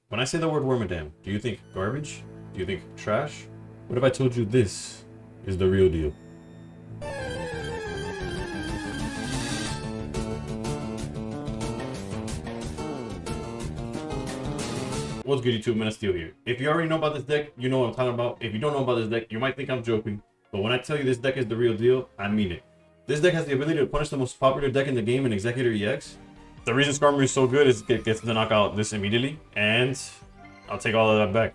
When I say the word Wormadam, do you think garbage? Do you think trash? What if I told you this is the real deal? What's good, YouTube? Man of Steel here. If you already know about this deck, you know what I'm talking about. If you don't know about this deck, you might think I'm joking, but when I tell you this deck is the real deal, I mean it. This deck has the ability to punish the most popular deck in the game in Executor EX. The reason Skarmory is so good is it gets to knock out this immediately, and I'll take all of that back.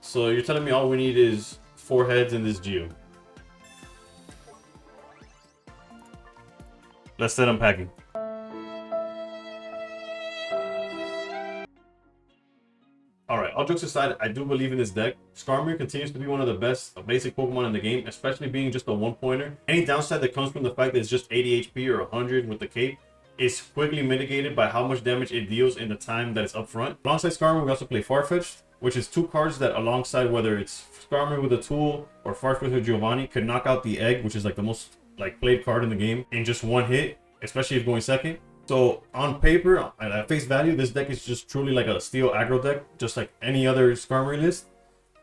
So you're telling me all we need is 4 heads in this Geo. Let's set unpacking. Alright, all jokes aside, I do believe in this deck. Skarmory continues to be one of the best basic Pokemon in the game, especially being just a one-pointer. Any downside that comes from the fact that it's just 80 HP or 100 with the cape is quickly mitigated by how much damage it deals in the time that it's up front. Alongside Skarmory, we also play Farfetch'd, which is 2 cards that alongside whether it's Skarmory with a tool or Farfetch'd with Giovanni could knock out the egg, which is like the most played card in the game in just one hit, especially if going second. So on paper, at face value, this deck is just truly like a steel aggro deck, just like any other Skarmory list.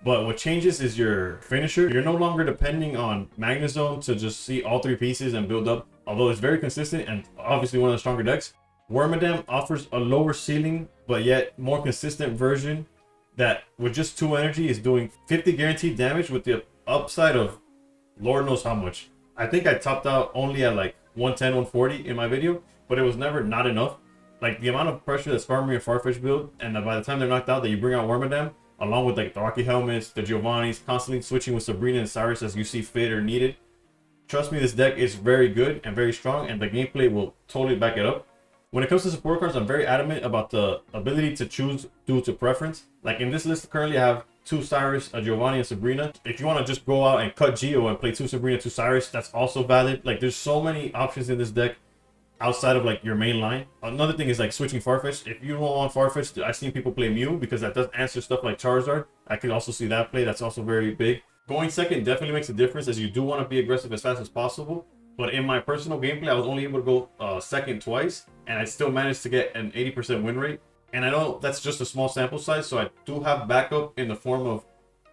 But what changes is your finisher. You're no longer depending on Magnezone to just see all 3 pieces and build up, although it's very consistent and obviously one of the stronger decks. Wormadam offers a lower ceiling, but yet more consistent version that with just 2 energy is doing 50 guaranteed damage with the upside of Lord knows how much. I think I topped out only at like 110, 140 in my video, but it was never not enough. Like the amount of pressure that Skarmory and Farfetch'd build, and by the time they're knocked out, that you bring out Wormadam, along with like the Rocky Helmets, the Giovannis, constantly switching with Sabrina and Cyrus as you see fit or needed. Trust me, this deck is very good and very strong, and the gameplay will totally back it up. When it comes to support cards, I'm very adamant about the ability to choose due to preference. Like in this list, currently I have 2 Cyrus, a Giovanni, and Sabrina. If you want to just go out and cut Geo and play 2 Sabrina, 2 Cyrus, that's also valid. Like there's so many options in this deck outside of like your main line. Another thing is like switching Farfetch'd. If you don't want Farfetch'd, I've seen people play Mew because that does answer stuff like Charizard. I can also see that play. That's also very big. Going second definitely makes a difference, as you do want to be aggressive as fast as possible. But in my personal gameplay, I was only able to go second twice, and I still managed to get an 80% win rate. And I know that's just a small sample size, so I do have backup in the form of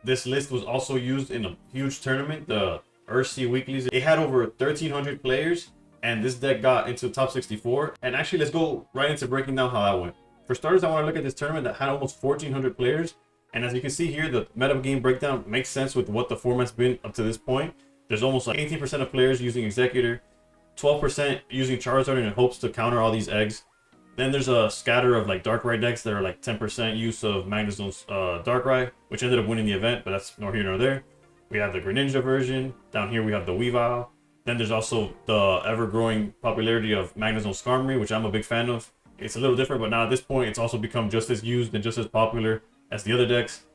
this list was also used in a huge tournament, the Ursi Weeklies. It had over 1,300 players, and this deck got into top 64. And actually, let's go right into breaking down how that went. For starters, I want to look at this tournament that had almost 1,400 players. And as you can see here, the meta game breakdown makes sense with what the format's been up to this point. There's almost like 18% of players using Executor, 12% using Charizard in hopes to counter all these eggs. Then there's a scatter of like Darkrai decks that are like 10% use of Magnezone's Darkrai, which ended up winning the event, but that's nor here nor there. We have the Greninja version. Down here we have the Weavile. Then there's also the ever-growing popularity of Magnezone Skarmory, which I'm a big fan of. It's a little different, but now at this point, it's also become just as used and just as popular as the other decks.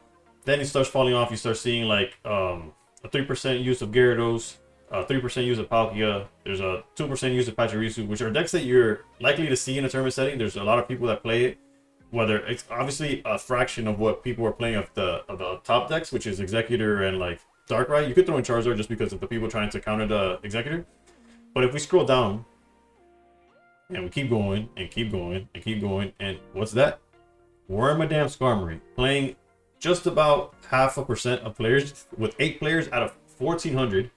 Then it starts falling off. You start seeing like a 3% use of Gyarados, 3% use of Palkia. There's a 2% use of Pachirisu, which are decks that you're likely to see in a tournament setting. There's a lot of people that play it, whether it's obviously a fraction of what people are playing of the top decks, which is Executor and like Darkrai. You could throw in Charizard just because of the people trying to counter the Executor. But if we scroll down and we keep going and keep going and keep going, and what's that? Wormadam Skarmory playing just about 0.5% of players, with 8 players out of 1,400.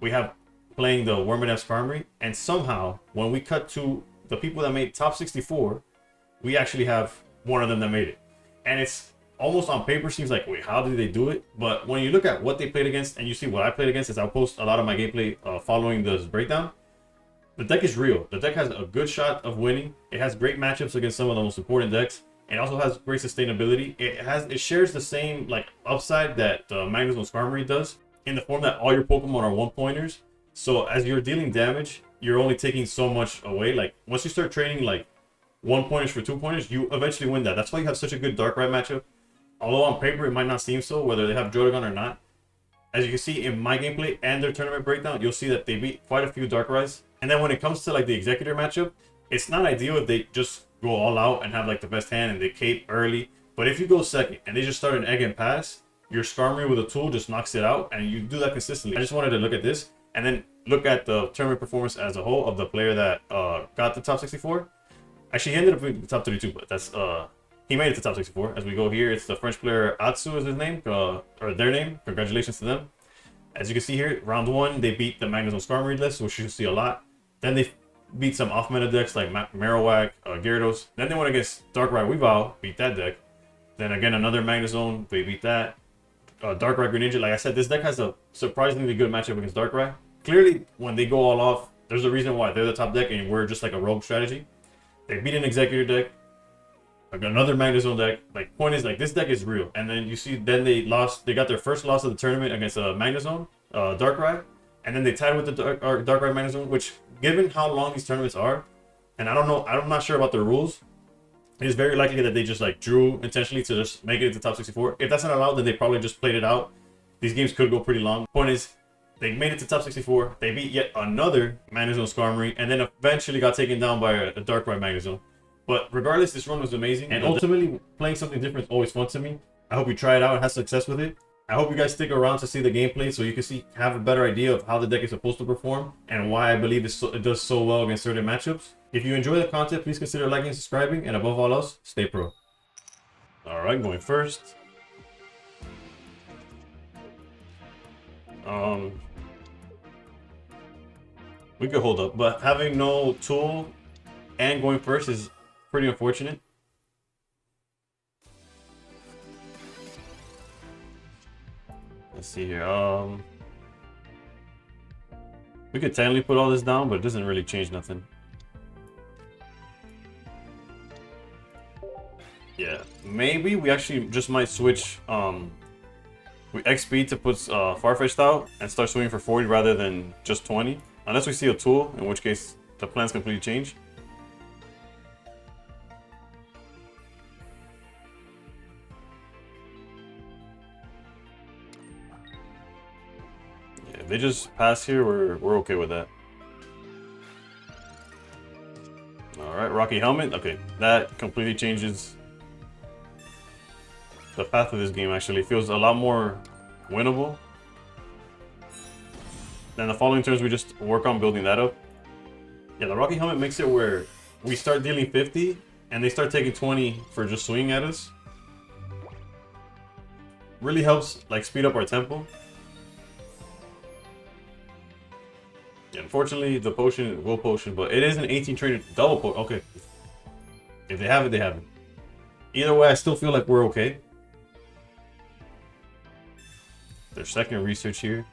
We have playing the Wormadam Skarmory, and somehow when we cut to the people that made top 64, we actually have one of them that made it. And it's almost on paper seems like, wait, how did they do it? But when you look at what they played against and you see what I played against, as I'll post a lot of my gameplay following this breakdown, the deck is real. The deck has a good shot of winning. It has great matchups against some of the most important decks. It also has great sustainability. It shares the same like upside that Magnezone Skarmory does, in the form that all your Pokemon are 1-pointers. So as you're dealing damage, you're only taking so much away. Like once you start trading like 1-pointers for 2-pointers, you eventually win that. That's why you have such a good Darkrai matchup. Although on paper it might not seem so, whether they have Jodagon or not. As you can see in my gameplay and their tournament breakdown, you'll see that they beat quite a few Darkrai's. And then when it comes to like the Executor matchup, it's not ideal if they just go all out and have like the best hand and they cape early. But if you go second and they just start an egg and pass, your Skarmory with a tool just knocks it out, and you do that consistently. I just wanted to look at this. and then look at the tournament performance as a whole of the player that got the top 64. Actually, he ended up in the top 32, but that's he made it to top 64. As we go here, it's the French player Atsu is his name, or their name. Congratulations to them. As you can see here, round 1, they beat the Magnezone Skarmory list, which you see a lot. Then they beat some off-meta decks like Marowak, Gyarados. Then they went against Darkrai Weavile, beat that deck. Then again, another Magnezone, they beat that. Darkrai Greninja, like I said, this deck has a surprisingly good matchup against Darkrai. Clearly, when they go all off, there's a reason why they're the top deck and we're just like a rogue strategy. They beat an Executor deck, like another Magnezone deck. Like, point is, like, this deck is real. And then you see, then they got their first loss of the tournament against Magnezone, Darkrai. And then they tied with the Darkrai Magnezone, which, given how long these tournaments are, and I don't know, I'm not sure about the rules, it's very likely that they just like drew intentionally to just make it into top 64. If that's not allowed, then they probably just played it out. These games could go pretty long. Point is, they made it to top 64. They beat yet another Magnezone Skarmory, and then eventually got taken down by a Darkrai Magnezone. But regardless, this run was amazing, and ultimately playing something different is always fun to me. I hope you try it out and have success with it. I hope you guys stick around to see the gameplay so you can have a better idea of how the deck is supposed to perform and why I believe it does so well against certain matchups. If you enjoy the content, please consider liking and subscribing, and above all else, stay pro. Alright, going first. We could hold up, but having no tool and going first is pretty unfortunate. Let's see here. We could technically put all this down, but it doesn't really change nothing. Yeah, maybe we actually just might switch we XP to put farfetch'd out and start swinging for 40 rather than just 20. Unless we see a tool, in which case the plans completely change. Yeah, if they just pass here, we're okay with that. Alright, Rocky Helmet. Okay, that completely changes the path of this game. Actually feels a lot more winnable. Then the following turns we just work on building that up. Yeah, the Rocky Helmet makes it where we start dealing 50 and they start taking 20 for just swinging at us. Really helps like speed up our tempo. Yeah, unfortunately the potion will potion, but it is an 18 trainer double potion. Okay, if they have it, they have it. Either way, I still feel like we're okay. Their second research here.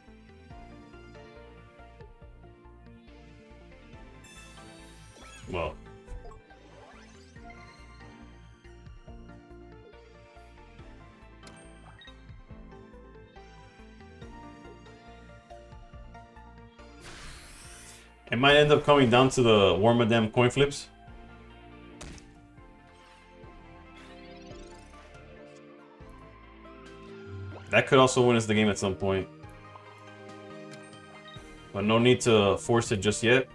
Well, it might end up coming down to the Wormadam coin flips. That could also win us the game at some point. But no need to force it just yet.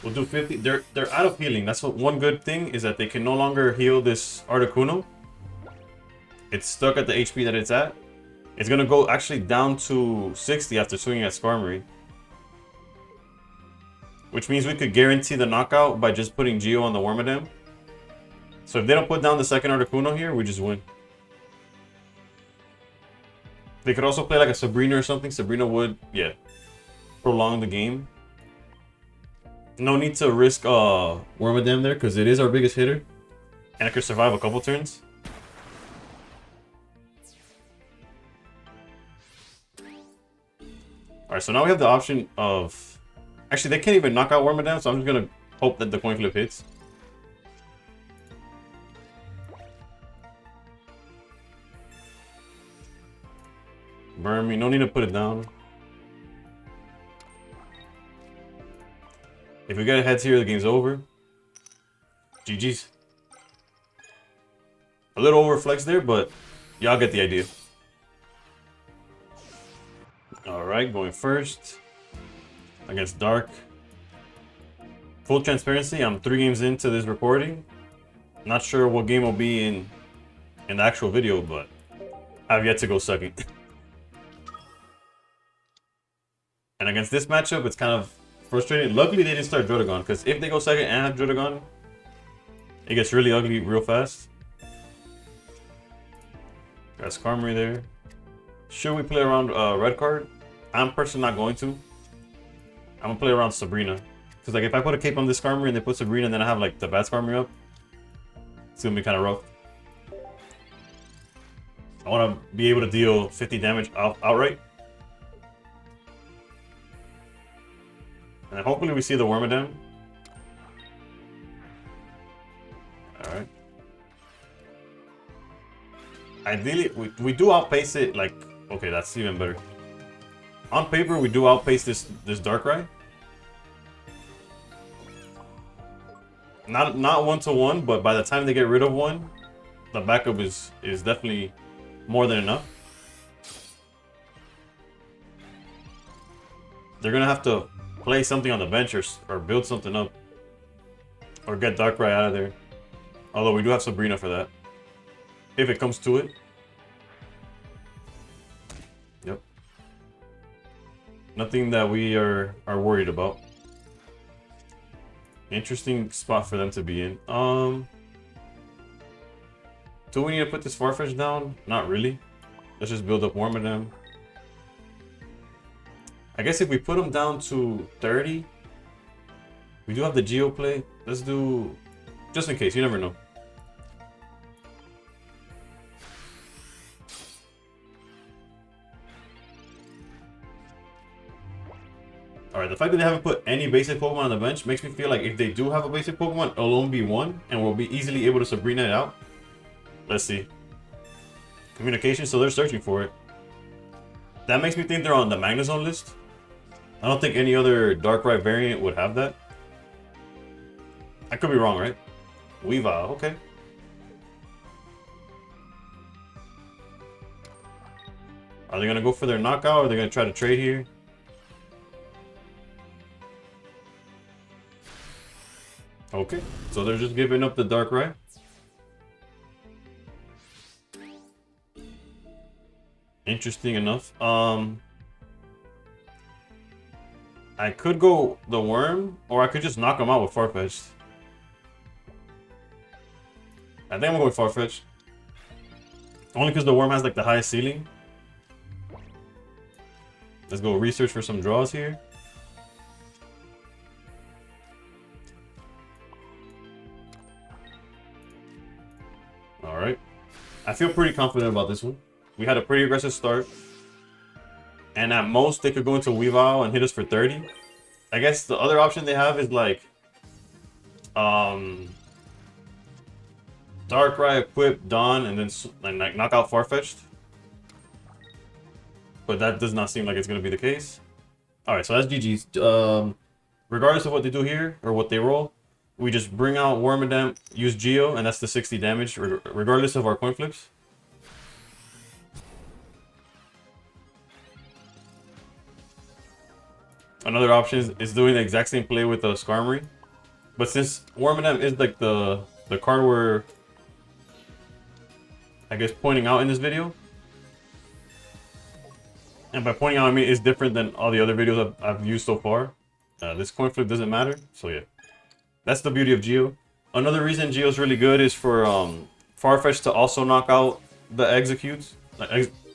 We'll do 50. They're out of healing. That's what one good thing is, that they can no longer heal this Articuno. It's stuck at the HP that it's at. It's gonna go actually down to 60 after swinging at Skarmory. Which means we could guarantee the knockout by just putting Geo on the Wormadam. So if they don't put down the second Articuno here, we just win. They could also play like a Sabrina or something. Sabrina would, yeah, prolong the game. No need to risk Wormadam there because it is our biggest hitter. And it could survive a couple turns. Alright, so now we have the option of... Actually, they can't even knock out Wormadam, so I'm just going to hope that the coin flip hits. Burn me, no need to put it down. If we get heads here, the game's over. GG's. A little overflex there, but y'all get the idea. Alright, going first. Against Dark. Full transparency, I'm 3 games into this recording. Not sure what game will be in the actual video, but I've yet to go second. And against this matchup, it's kind of frustrating. Luckily, they didn't start Drotagon, because if they go second and have Drotagon, it gets really ugly real fast. Got Skarmory there. Should we play around red card? I'm personally not going to. I'm gonna play around Sabrina. Because like if I put a cape on this Skarmory and they put Sabrina and then I have like the bad Skarmory up, it's gonna be kind of rough. I want to be able to deal 50 damage outright. And hopefully we see the Wormadam. Alright. Ideally, we do outpace it, like... Okay, that's even better. On paper, we do outpace this Darkrai. Not 1-to-1, but by the time they get rid of one, the backup is definitely more than enough. They're gonna have to play something on the bench or build something up. Or get Darkrai out of there. Although we do have Sabrina for that. If it comes to it. Yep. Nothing that we are worried about. Interesting spot for them to be in. Do we need to put this Farfetch'd down? Not really. Let's just build up Wormadam. I guess if we put them down to 30, we do have the Geo play. Let's do, just in case, you never know. Alright, the fact that they haven't put any basic Pokemon on the bench makes me feel like if they do have a basic Pokemon, it'll only be one, and we'll be easily able to Sabrina it out. Let's see. Communication, so they're searching for it. That makes me think they're on the Magnezone list. I don't think any other Darkrai variant would have that. I could be wrong, right? Weavile, okay. Are they gonna go for their knockout or are they gonna try to trade here? Okay, so they're just giving up the Darkrai. Interesting enough. I could go the Worm, or I could just knock him out with Farfetch'd. I think I'm going Farfetch'd. Only because the Worm has like the highest ceiling. Let's go research for some draws here. Alright. I feel pretty confident about this one. We had a pretty aggressive start. And at most, they could go into Weavile and hit us for 30. I guess the other option they have is like... Darkrai, equip, Dawn, and then like, knock out Farfetch'd. But that does not seem like it's going to be the case. Alright, so that's GG's. Regardless of what they do here, or what they roll, we just bring out Wormadam, use Geo, and that's the 60 damage, regardless of our coin flips. Another option is doing the exact same play with the Skarmory. But since Wormadam is like the card we're, I guess, pointing out in this video. And by pointing out, I mean it's different than all the other videos I've used so far. This coin flip doesn't matter, so yeah. That's the beauty of Geo. Another reason Geo's really good is for Farfetch'd to also knock out the executes.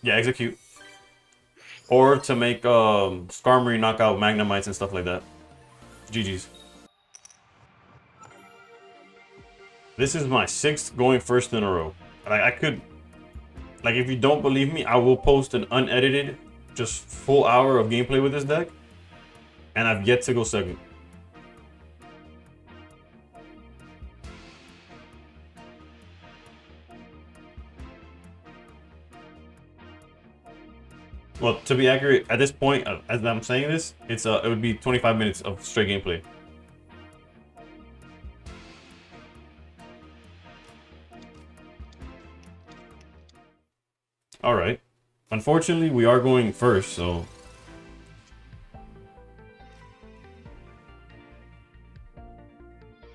Execute. Or to make Skarmory knock out Magnemites and stuff like that. GG's. This is my 6th going first in a row. I could, like, if you don't believe me, I will post an unedited, just full hour of gameplay with this deck. And I've yet to go second. Well, to be accurate, at this point, as I'm saying this, it would be 25 minutes of straight gameplay. All right. Unfortunately, we are going first, so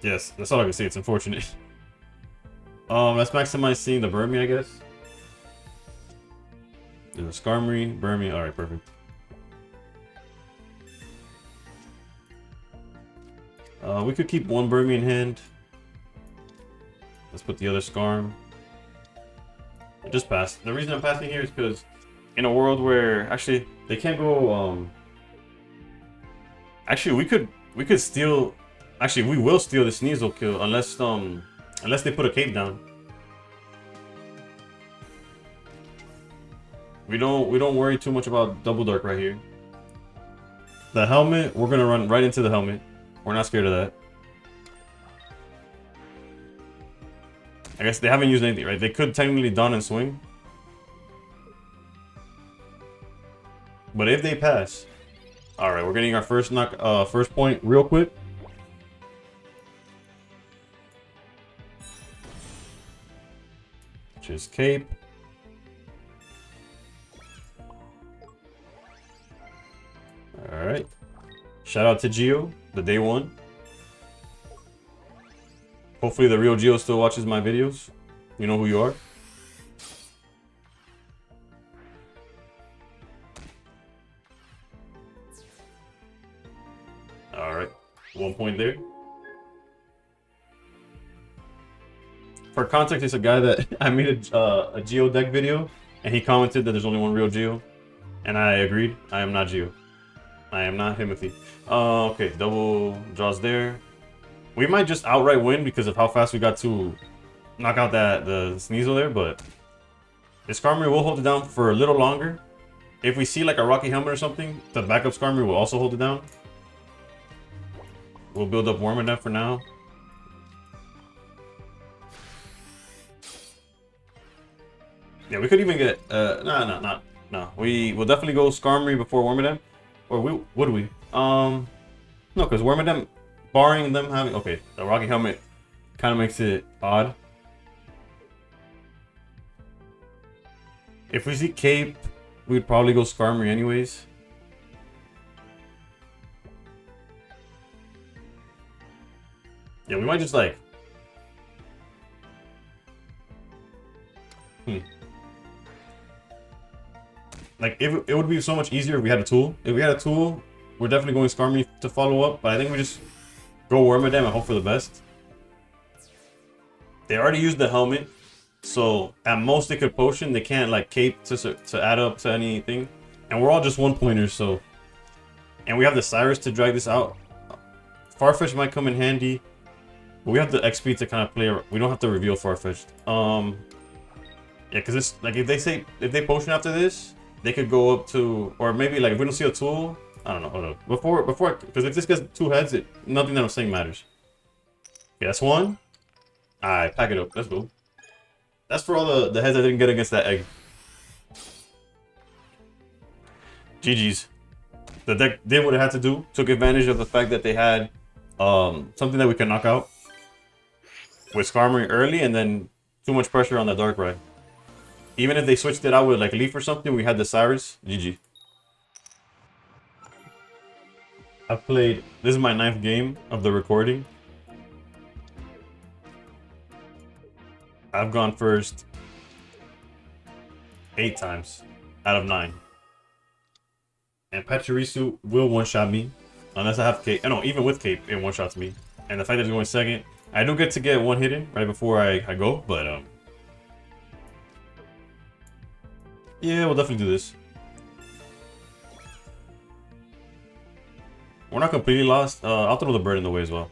yes, that's all I can say. It's unfortunate. Let's maximize seeing the Burmy, I guess. There's a Skarmory, Burmy. All right, perfect. We could keep one Burmy in hand. Let's put the other Skarm. I just passed. The reason I'm passing here is because in a world where actually they can't go. Actually, we could steal. Actually, we will steal the Sneasel kill unless they put a cape down. We don't worry too much about Double Dark right here. The helmet, we're gonna run right into the helmet. We're not scared of that. I guess they haven't used anything, right? They could technically don and swing. But if they pass, all right, we're getting our first first point real quick. Which is cape. All right. Shout out to Geo, the day one. Hopefully the real Geo still watches my videos. You know who you are. All right, 1 point there. For context, it's a guy that I made a Geo deck video, and he commented that there's only one real Geo, and I agreed. I am not Geo. I am not Himothy. Okay, double draws there. We might just outright win because of how fast we got to knock out the Sneasel there, but the Skarmory will hold it down for a little longer. If we see like a Rocky Helmet or something, the backup Skarmory will also hold it down. We'll build up Wormadam for now. Yeah, we could even get no. We will definitely go Skarmory before Wormadam. Or would we? No, because Wormadam, barring them having... Okay, the Rocky Helmet kind of makes it odd. If we see Cape, we'd probably go Skarmory anyways. Yeah, we might just like... Like, it would be so much easier if we had a tool. If we had a tool, we're definitely going Skarmory to follow up. But I think we just go Wormadam and hope for the best. They already used the helmet. So, at most they could potion. They can't, like, cape to add up to anything. And we're all just one-pointers, so... And we have the Cyrus to drag this out. Farfetch'd might come in handy. But we have the XP to kind of play... We don't have to reveal Farfetch'd. Yeah, because it's... Like, if they potion after this... They could go up to, or maybe like if we don't see a tool, I don't know. Hold up. Before, because if this gets 2 heads, nothing that I'm saying matters. Okay, that's 1. Alright, pack it up. Let's go. That's for all the heads I didn't get against that egg. GG's. The deck did what it had to do. Took advantage of the fact that they had something that we can knock out with Skarmory early, and then too much pressure on the Darkrai. Even if they switched it out with like Leaf or something, we had the Cyrus. GG. I've played... This is my 9th game of the recording. I've gone first 8 times out of 9. And Pachirisu will one-shot me. Unless I have Cape. No, even with Cape, it one-shots me. And the fact that it's going second, I do get to get one hidden right before I go, but yeah, we'll definitely do this. We're not completely lost. I'll throw the bird in the way as well.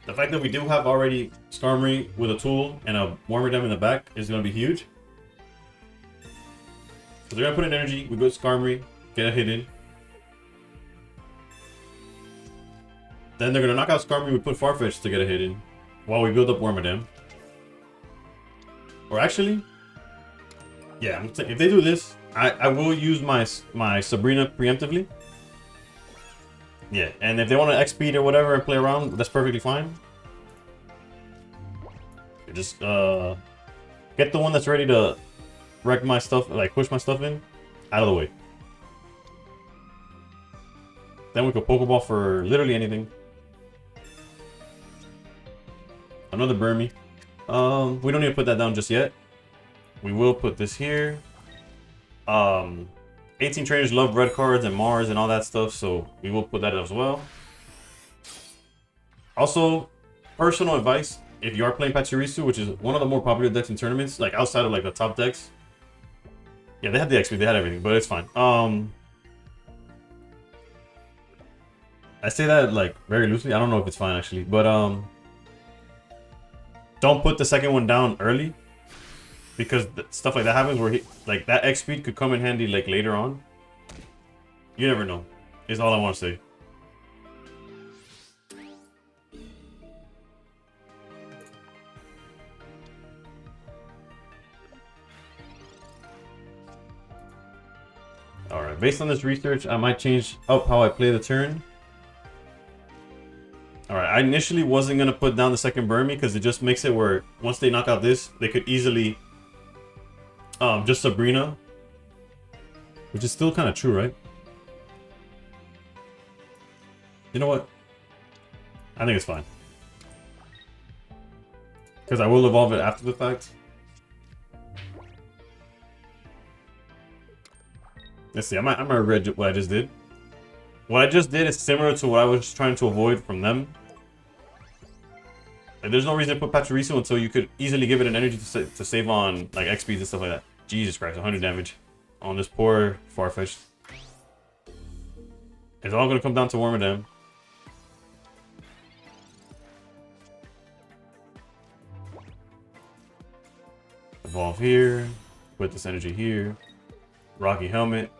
The fact that we do have already Skarmory with a tool and a Wormadam in the back is going to be huge. So they're going to put in energy. We go Skarmory, get a hidden. Then they're going to knock out Skarmory. We put Farfetch'd to get a hidden while we build up Wormadam. Or actually... Yeah, if they do this, I will use my Sabrina preemptively. Yeah, and if they want to X-speed or whatever and play around, that's perfectly fine. Just get the one that's ready to wreck my stuff, like push my stuff in, out of the way. Then we could Pokeball for literally anything. Another Burmy. We don't need to put that down just yet. We will put this here. 18 trainers love red cards and Mars and all that stuff, so we will put that as well. Also, personal advice, if you are playing Pachirisu, which is one of the more popular decks in tournaments, like outside of like the top decks. Yeah, they had the XP, they had everything, but it's fine. I say that like very loosely. I don't know if it's fine actually, but don't put the second one down early, because stuff like that happens where like that X speed could come in handy like later on. You never know. Is all I want to say. Alright, based on this research, I might change up how I play the turn. Alright, I initially wasn't going to put down the second Burmy because it just makes it where once they knock out this, they could easily just Sabrina. Which is still kind of true, right? You know what? I think it's fine. Because I will evolve it after the fact. Let's see, I might regret what I just did. What I just did is similar to what I was trying to avoid from them. Like, there's no reason to put Pachirisu until you could easily give it an energy to save on like XPs and stuff like that. Jesus Christ, 100 damage on this poor farfetch'd. It's all gonna come down to Wormadam. Evolve here. Put this energy here. Rocky helmet.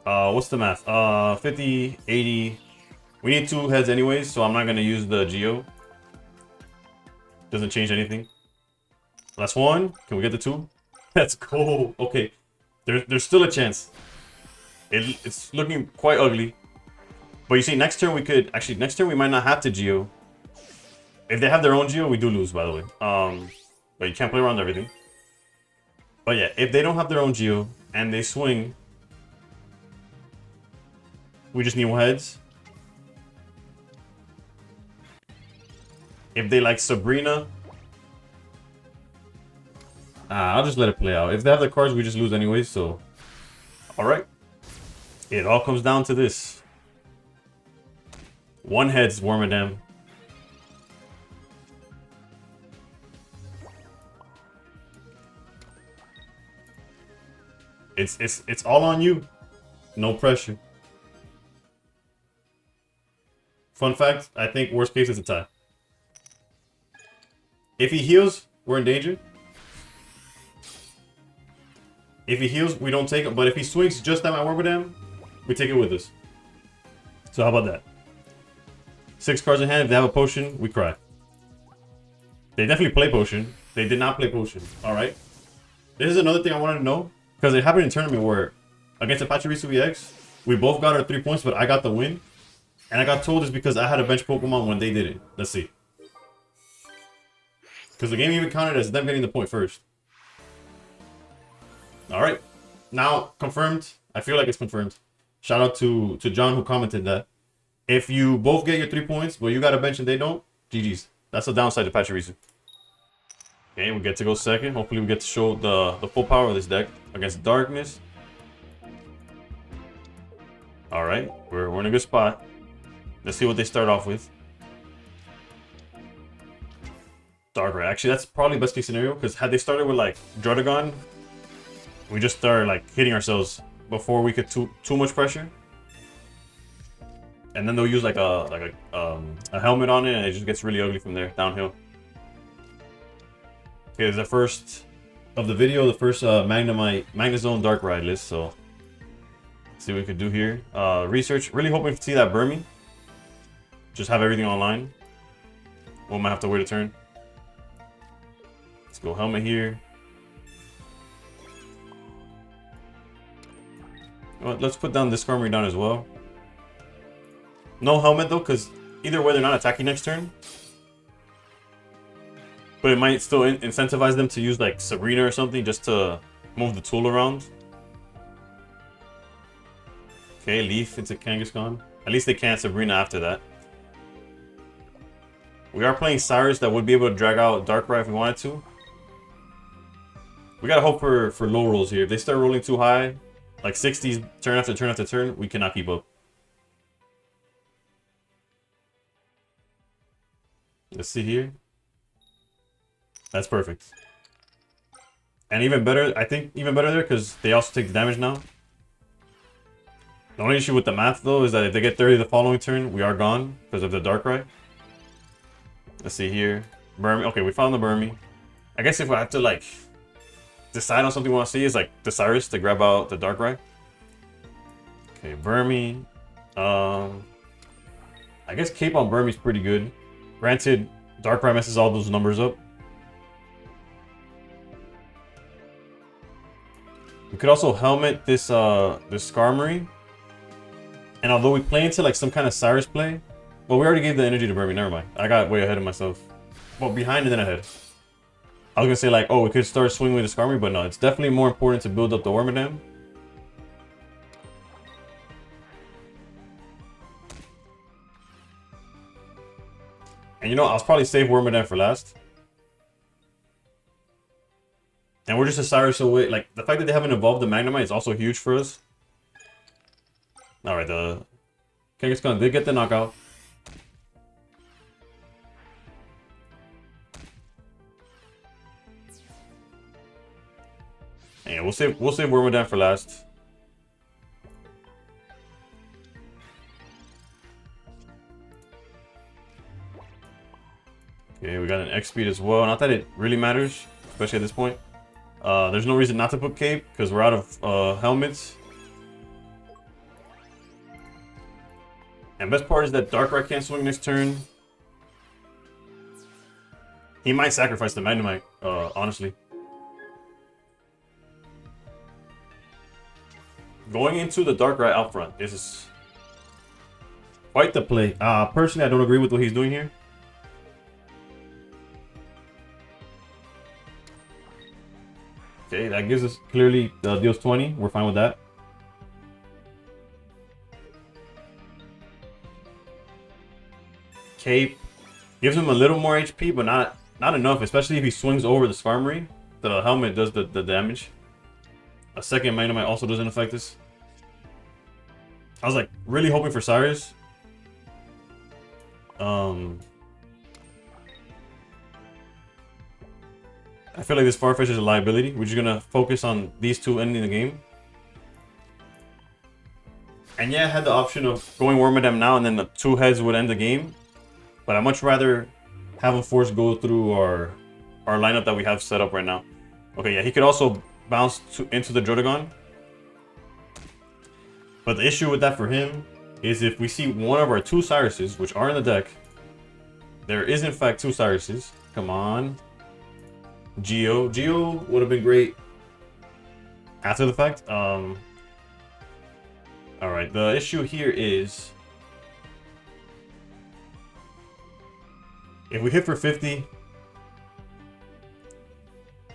What's the math? 50, 80. We need 2 heads anyways, so I'm not gonna use the Geo. Doesn't change anything. Last one. Can we get the 2? Let's go. Okay. There's still a chance. It's looking quite ugly. But you see, next turn we could... Actually, next turn we might not have to Geo. If they have their own Geo, we do lose, by the way. But you can't play around everything. But yeah, if they don't have their own Geo, and they swing... We just need heads. If they like Sabrina... I'll just let it play out. If they have the cards, we just lose anyway, so... Alright. It all comes down to this. 1 heads, Wormadam. It's all on you. No pressure. Fun fact, I think worst case is a tie. If he heals, we're in danger. If he heals, we don't take it. But if he swings just at my Wormadam, we take it with us. So how about that? 6 cards in hand. If they have a potion, we cry. They definitely play potion. They did not play potion. Alright. This is another thing I wanted to know. Because it happened in a tournament where, against the Pachirisu EX, we both got our 3 points, but I got the win. And I got told it's because I had a bench Pokemon when they didn't. Let's see. Because the game even counted as them getting the point first. Alright. Now, confirmed. I feel like it's confirmed. Shout out to John who commented that. If you both get your 3 points, but you got a bench and they don't, GG's. That's the downside to Pachirisu. Okay, we get to go second. Hopefully we get to show the full power of this deck against Darkness. Alright, we're in a good spot. Let's see what they start off with. Darkrai. Actually, that's probably best case scenario, because had they started with like Druddigon, we just started like hitting ourselves before we could too much pressure. And then they'll use like a helmet on it, and it just gets really ugly from there, downhill. Okay, this is the first of the video, the first Magnezone Darkrai list, so let's see what we could do here. Research, really hoping to see that Burmy. Just have everything online. We might have to wait a turn. Let's go helmet here. Well, let's put down this Skarmory down as well. No helmet though, because either way they're not attacking next turn. But it might still incentivize them to use like Sabrina or something just to move the tool around. Okay, Leaf into Kangaskhan. At least they can't Sabrina after that. We are playing Cyrus that would be able to drag out Darkrai if we wanted to. We gotta hope for low rolls here. If they start rolling too high, like 60s turn after turn after turn, we cannot keep up. Let's see here. That's perfect. And even better, I think even better there because they also take the damage now. The only issue with the math though is that if they get 30 the following turn, we are gone because of the Darkrai. Let's see here. Burmy. Okay, we found the Burmy. I guess if I have to like decide on something we want to see is like the Cyrus to grab out the Darkrai. Okay, Burmy. I guess Cape on Burmy's pretty good. Granted, Darkrai messes all those numbers up. We could also helmet this this Skarmory. And although we play into like some kind of Cyrus play, well, we already gave the energy to Burmy. Never mind. I got way ahead of myself. Well, behind and then ahead. I was gonna say like, oh, we could start swinging with the Skarmory, but no, it's definitely more important to build up the Wormadam. And you know, I'll probably save Wormadam for last. And we're just a Cyrus away. Like, the fact that they haven't evolved the Magnemite is also huge for us. Alright, the Kangaskhan did get the knockout. Yeah, we'll save Wormadam for last. Okay, we got an X speed as well. Not that it really matters, especially at this point. There's no reason not to put Cape because we're out of helmets. And best part is that Darkrai can't swing next turn. He might sacrifice the Magnemite, honestly. Going into the Darkrai out front is quite the play. Personally, I don't agree with what he's doing here. Okay, that gives us clearly deals 20. We're fine with that. Cape gives him a little more HP, but not enough, especially if he swings over the Skarmory. The helmet does the damage. A second Magnemite also doesn't affect this. I was like really hoping for Cyrus. I feel like this Farfetch'd is a liability. We're just gonna focus on these two ending the game. And yeah, I had the option of going Wormadam now and then the two heads would end the game. But I'd much rather have a force go through our lineup that we have set up right now. Okay, yeah, he could also bounce into the Drotagon. But the issue with that for him is if we see one of our two Cyruses, which are in the deck, there is in fact two Cyruses. Come on. Geo would have been great after the fact. Alright, the issue here is if we hit for 50,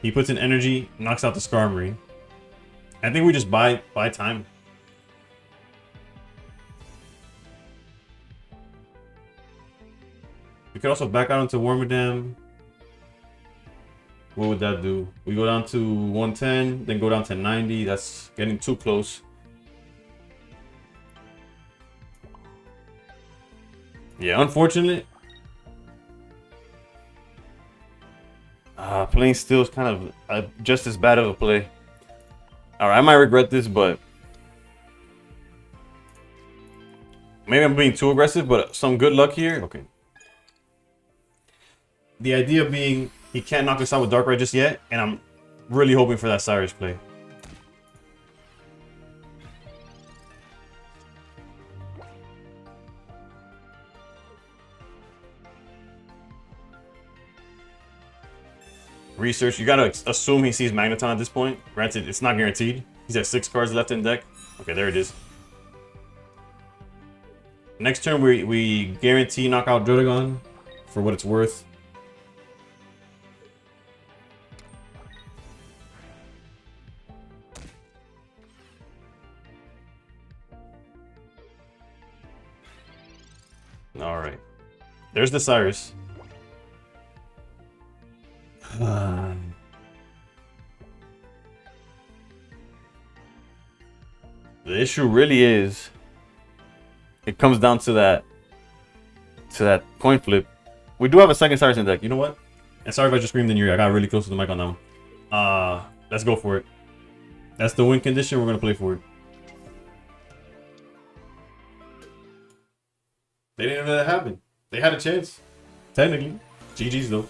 he puts in energy, knocks out the Skarmory. I think we just buy time. We could also back out into Wormadam. What would that do? We go down to 110, then go down to 90. That's getting too close. Yeah, unfortunate. Playing still is kind of just as bad of a play. Alright, I might regret this, but maybe I'm being too aggressive, but some good luck here. Okay. The idea being he can't knock us out with Darkrai just yet, and I'm really hoping for that Cyrus play. Research, you gotta assume he sees Magneton at this point. Granted, it's not guaranteed. He's at 6 cards left in deck. Okay, there it is. Next turn, we guarantee knockout Drotagon for what it's worth. Alright. There's the Cyrus. The issue really is it comes down to that coin flip. We do have a second Saracen deck. You know what? And sorry if I just screamed in your ear. I got really close to the mic on that one. Let's go for it. That's the win condition. We're gonna play for it. They didn't let that happen. They had a chance. Technically. GG's though.